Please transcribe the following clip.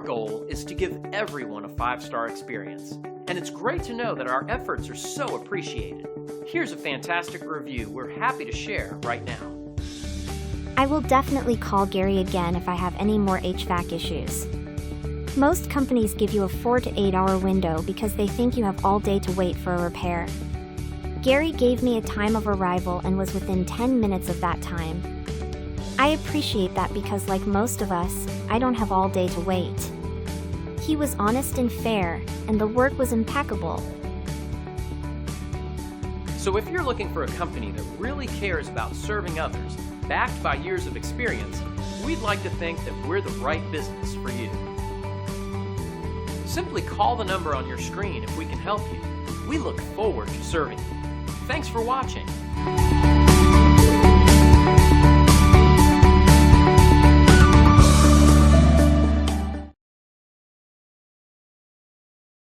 goal is to give everyone a 5-star experience, and it's great to know that our efforts are so appreciated. Here's a fantastic review we're happy to share right now. I will definitely call Gary again if I have any more HVAC issues. Most companies give you a 4 to 8 hour window because they think you have all day to wait for a repair. Gary gave me a time of arrival and was within 10 minutes of that time. I appreciate that because, like most of us, I don't have all day to wait. He was honest and fair, and the work was impeccable. So if you're looking for a company that really cares about serving others, backed by years of experience, we'd like to think that we're the right business for you. Simply call the number on your screen if we can help you. We look forward to serving you. Thanks for watching.